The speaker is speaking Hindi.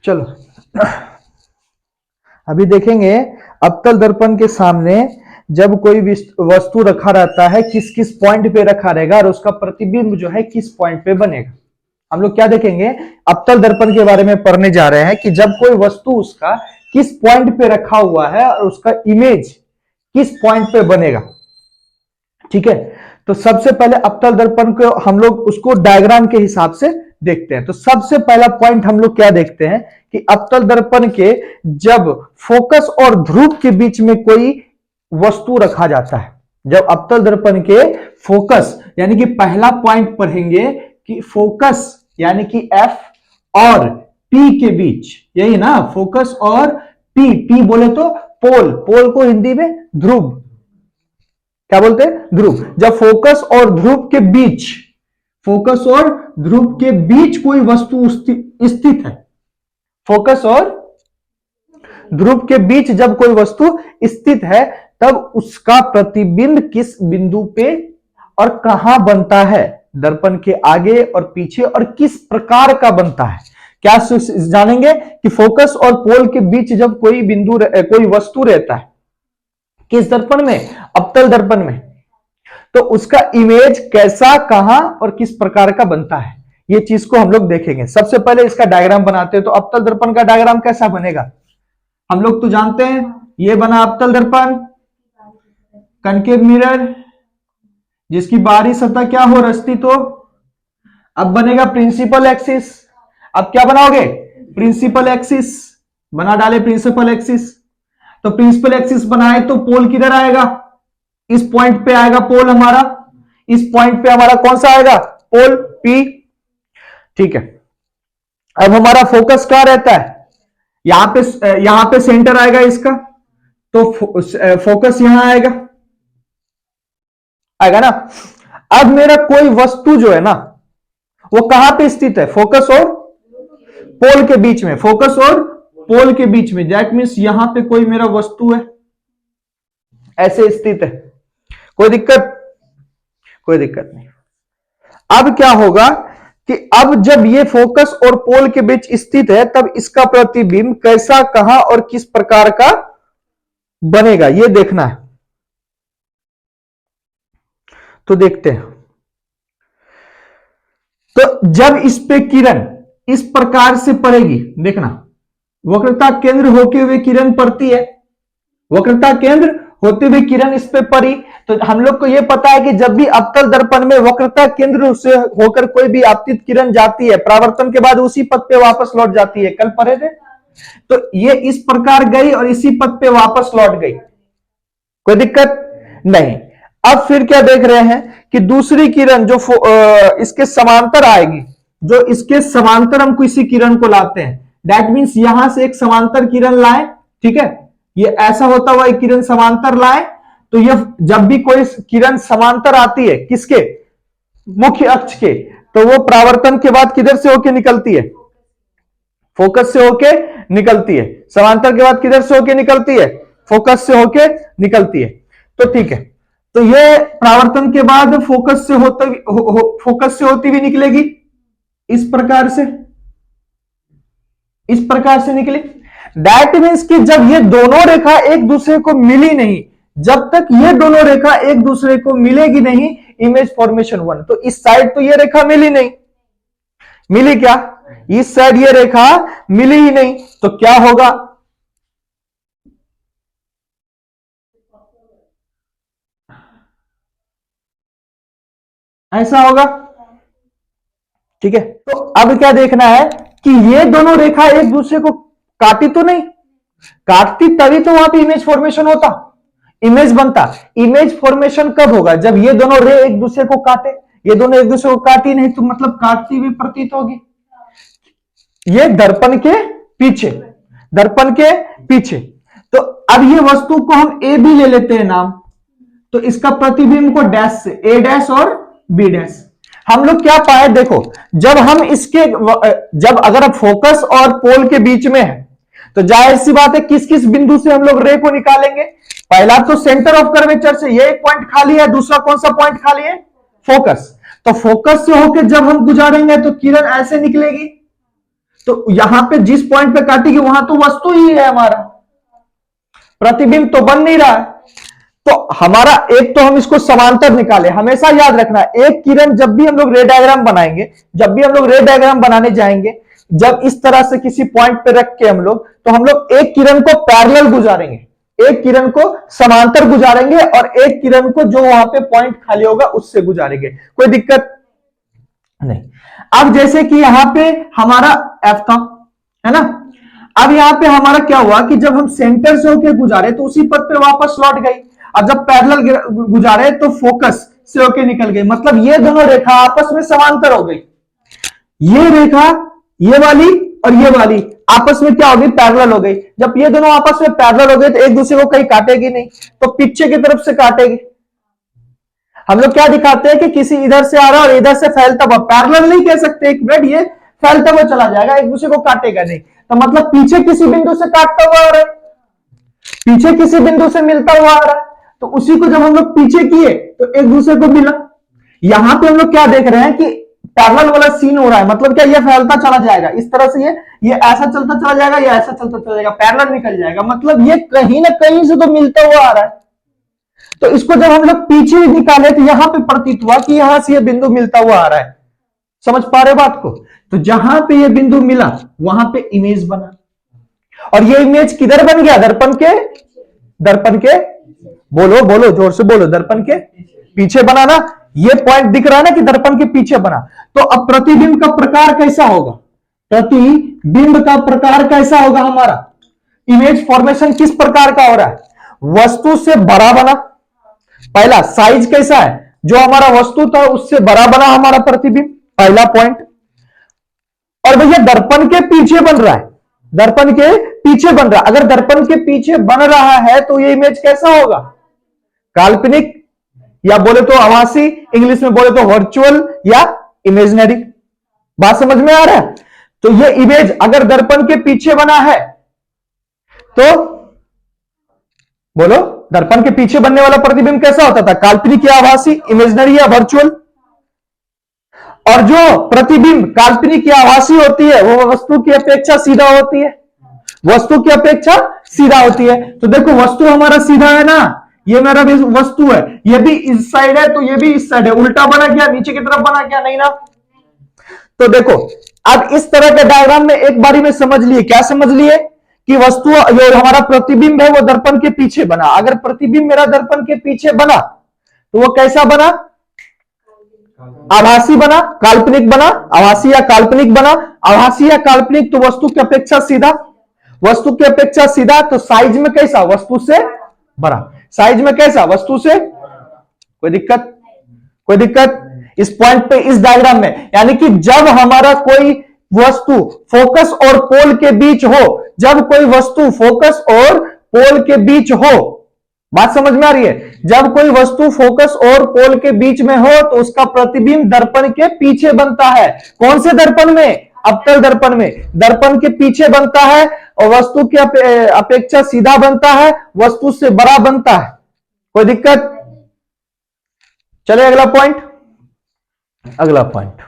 चलो अभी देखेंगे अवतल दर्पण के सामने जब कोई वस्तु रखा रहता है किस किस पॉइंट पे रखा रहेगा और उसका प्रतिबिंब जो है किस पॉइंट पे बनेगा। हम लोग क्या देखेंगे, अवतल दर्पण के बारे में पढ़ने जा रहे हैं कि जब कोई वस्तु उसका किस पॉइंट पे रखा हुआ है और उसका इमेज किस पॉइंट पे बनेगा। ठीक है, तो सबसे पहले अवतल दर्पण को हम लोग उसको डायग्राम के हिसाब से देखते हैं। तो सबसे पहला पॉइंट हम लोग क्या देखते हैं कि अवतल दर्पण के जब फोकस और ध्रुव के बीच में कोई वस्तु रखा जाता है, जब अवतल दर्पण के फोकस यानी कि पहला पॉइंट पढ़ेंगे कि फोकस यानी कि F और P के बीच, यही ना फोकस और P बोले तो पोल, पोल को हिंदी में ध्रुव क्या बोलते हैं, ध्रुव। जब फोकस और ध्रुव के बीच, फोकस और ध्रुव के बीच कोई वस्तु स्थित है, फोकस और ध्रुव के बीच जब कोई वस्तु स्थित है तब उसका प्रतिबिंब किस बिंदु पे और कहां बनता है, दर्पण के आगे और पीछे, और किस प्रकार का बनता है। क्या जानेंगे कि फोकस और पोल के बीच जब कोई बिंदु कोई वस्तु रहता है किस दर्पण में, अवतल दर्पण में, तो उसका इमेज कैसा, कहां और किस प्रकार का बनता है, ये चीज को हम लोग देखेंगे। सबसे पहले इसका डायग्राम बनाते हैं। तो अवतल दर्पण का डायग्राम कैसा बनेगा, हम लोग तो जानते हैं, ये बना अवतल दर्पण, कनकेव मिरर जिसकी बाहरी सतह क्या हो, रस्तित हो। अब बनेगा प्रिंसिपल एक्सिस। अब क्या बनाओगे, प्रिंसिपल एक्सिस बना डाले, प्रिंसिपल एक्सिस। तो प्रिंसिपल एक्सिस बनाए तो पोल किधर आएगा, इस पॉइंट पे आएगा पोल हमारा, इस पॉइंट पे हमारा कौन सा आएगा, पोल P। ठीक है, अब हमारा फोकस कहां रहता है, यहां पे सेंटर आएगा इसका, तो फोकस यहां आएगा, आएगा ना। अब मेरा कोई वस्तु जो है ना वो कहां पे स्थित है, फोकस और पोल के बीच में, फोकस और पोल के बीच में, दैट मीन्स यहां पे कोई मेरा वस्तु है ऐसे स्थित है। कोई दिक्कत, कोई दिक्कत नहीं। अब क्या होगा कि अब जब ये फोकस और पोल के बीच स्थित है तब इसका प्रतिबिंब कैसा, कहां और किस प्रकार का बनेगा ये देखना है। तो देखते हैं। तो जब इस पे किरण इस प्रकार से पड़ेगी, देखना वक्रता केंद्र होते हुए किरण पड़ती है, वक्रता केंद्र होते हुए किरण इस पे पड़ी, तो हम लोग को यह पता है कि जब भी अवतल दर्पण में वक्रता केंद्र से होकर कोई भी आपतित किरण जाती है, परावर्तन के बाद उसी पथ पे वापस लौट जाती है, कल पढ़े थे। तो ये इस प्रकार गई और इसी पथ पे वापस लौट गई, कोई दिक्कत नहीं। अब फिर क्या देख रहे हैं कि दूसरी किरण जो इसके समांतर आएगी, जो इसके समांतर हम किसी किरण को लाते हैं, दैट मीन्स यहां से एक समांतर किरण लाए, ठीक है, ये ऐसा होता हुआ एक किरण समांतर लाए, तो ये जब भी कोई किरण समांतर आती है किसके, मुख्य अक्ष के, तो वो परावर्तन के बाद किधर से होके निकलती है, फोकस से होके निकलती है। समांतर के बाद किधर से होके निकलती है, फोकस से होके निकलती है। तो ठीक है, तो ये परावर्तन के बाद फोकस से फोकस से होती भी निकलेगी, इस प्रकार से, इस प्रकार से निकली। दैट मीन्स कि जब ये दोनों रेखा एक दूसरे को मिली नहीं, जब तक ये दोनों रेखा एक दूसरे को मिलेगी नहीं, इमेज फॉर्मेशन 1। तो इस साइड तो ये रेखा मिली नहीं, मिली क्या, इस साइड ये रेखा मिली ही नहीं, तो क्या होगा, ऐसा होगा। ठीक है, तो अब क्या देखना है कि ये दोनों रेखा एक दूसरे को काटी तो नहीं, काटती तभी तो वहां पे इमेज फॉर्मेशन होता, इमेज बनता। इमेज फॉर्मेशन कब होगा, जब ये दोनों रे एक दूसरे को काटे, ये दोनों एक दूसरे को काटी नहीं तो मतलब काटती हुई प्रतीत होगी। ये दर्पण के पीछे, दर्पण के पीछे। तो अब ये वस्तु को हम ए भी ले लेते हैं नाम, तो इसका प्रतिबिंब को डैश से, ए डैश और बी डैश। हम लोग क्या पाए, देखो जब हम इसके जब अगर फोकस और पोल के बीच में है तो जाहिर सी बात है किस किस बिंदु से हम लोग रे को निकालेंगे, पहला तो सेंटर ऑफ कर्वेचर से, ये एक पॉइंट खाली है, दूसरा कौन सा पॉइंट खाली है, फोकस। तो फोकस से होकर जब हम गुजारेंगे तो किरण ऐसे निकलेगी, तो यहां पे जिस पॉइंट पे काटेगी वहां तो वस्तु ही है, हमारा प्रतिबिंब तो बन नहीं रहा है। तो हमारा एक तो हम इसको समांतर निकाले, हमेशा याद रखना एक किरण जब भी हम लोग रे डायग्राम बनाएंगे, जब भी हम लोग रे डायग्राम बनाने जाएंगे, जब इस तरह से किसी पॉइंट पे रख के हम लोग, तो हम लोग एक किरण को पैरेलल गुजारेंगे, एक किरण को समांतर गुजारेंगे और एक किरण को जो वहां पे पॉइंट खाली होगा उससे गुजारेंगे, कोई दिक्कत नहीं। अब जैसे कि यहां पे हमारा एफ था, है ना, अब यहां पे हमारा क्या हुआ कि जब हम सेंटर से होके गुजारे तो उसी पथ पे वापस लौट गई। अब जब पैरेलल गुजारे तो फोकस से होके निकल गई, मतलब ये दोनों रेखा आपस में समांतर हो गई। ये रेखा, ये वाली और ये वाली आपस में क्या होगी, पैरेलल हो गई। जब ये दोनों आपस में पैरेलल हो गए तो एक दूसरे को कहीं काटेगी नहीं, तो पीछे की तरफ से काटेगी। हम लोग क्या दिखाते हैं कि किसी इधर से आ रहा है और इधर से फैलता हुआ, पैरेलल नहीं कह सकते, एक मिनट, ये फैलता हुआ चला जाएगा, एक दूसरे को काटेगा नहीं। तो मतलब पीछे किसी बिंदु से काटता हुआ आ रहा है, पीछे किसी बिंदु से मिलता हुआ आ रहा है, तो उसी को जब हम लोग पीछे किए तो एक दूसरे को मिला। यहां पे हम लोग क्या देख रहे हैं कि पैरेलल वाला सीन हो रहा है, मतलब क्या, ये फैलता चला जाएगा इस तरह से, ये ऐसा चलता चला जाएगा, ये ऐसा चलता चला जाएगा, पैरेलल निकल जाएगा, मतलब ये कहीं ना कहीं से तो मिलता हुआ आ रहा है। तो इसको जब हम लोग पीछे निकाले तो यहां पे प्रतीत हुआ कि यहां से ये बिंदु मिलता हुआ आ रहा है। समझ पा रहे बात को? तो जहां पे ये बिंदु मिला वहां पे इमेज बना, और ये इमेज किधर बन गया, दर्पण के बोलो बोलो जोर से बोलो, दर्पण के पीछे बना ना। ये पॉइंट दिख रहा है ना कि दर्पण के पीछे बना। तो अब प्रतिबिंब का प्रकार कैसा होगा, प्रतिबिंब का प्रकार कैसा होगा, हमारा इमेज फॉर्मेशन किस प्रकार का हो रहा है, वस्तु से बड़ा बना। पहला साइज कैसा है, जो हमारा वस्तु था उससे बड़ा बना हमारा प्रतिबिंब, पहला पॉइंट। और भैया दर्पण के पीछे बन रहा है, दर्पण के पीछे बन रहा है। अगर दर्पण के पीछे बन रहा है तो ये इमेज कैसा होगा, काल्पनिक, या बोले तो आभासी, इंग्लिश में बोले तो वर्चुअल या इमेजिनरी। बात समझ में आ रहा है? तो ये इमेज अगर दर्पण के पीछे बना है तो बोलो, दर्पण के पीछे बनने वाला प्रतिबिंब कैसा होता था, काल्पनिक या आभासी, इमेजिनरी या वर्चुअल। और जो प्रतिबिंब काल्पनिक या आभासी होती है वो वस्तु की अपेक्षा सीधा होती है, वस्तु की अपेक्षा सीधा होती है। तो देखो वस्तु हमारा सीधा है ना, ये मेरा भी वस्तु है, ये भी इस साइड है तो ये भी इस साइड है, उल्टा बना क्या, नीचे की तरफ बना क्या, नहीं ना। तो देखो अब इस तरह के डायग्राम में एक बारी में समझ लिए, क्या समझ लिए कि वस्तु जो हमारा प्रतिबिंब है वो दर्पण के पीछे बना। अगर प्रतिबिंब मेरा दर्पण के पीछे बना तो वो कैसा बना, आभासी बना, काल्पनिक बना, आभासी या काल्पनिक बना, आभासी या काल्पनिक तो वस्तु की अपेक्षा सीधा, वस्तु की अपेक्षा सीधा। तो साइज में कैसा, वस्तु से बड़ा, साइज में कैसा, वस्तु से, कोई दिक्कत, कोई दिक्कत इस पॉइंट पे, इस डायग्राम में। यानी कि जब हमारा कोई वस्तु फोकस और पोल के बीच हो, जब कोई वस्तु फोकस और पोल के बीच हो, बात समझ में आ रही है, जब कोई वस्तु फोकस और पोल के बीच में हो तो उसका प्रतिबिंब दर्पण के पीछे बनता है। कौन से दर्पण में, अवतल दर्पण में, दर्पण के पीछे बनता है और वस्तु की अपेक्षा सीधा बनता है, वस्तु से बड़ा बनता है। कोई दिक्कत? चले अगला पॉइंट, अगला पॉइंट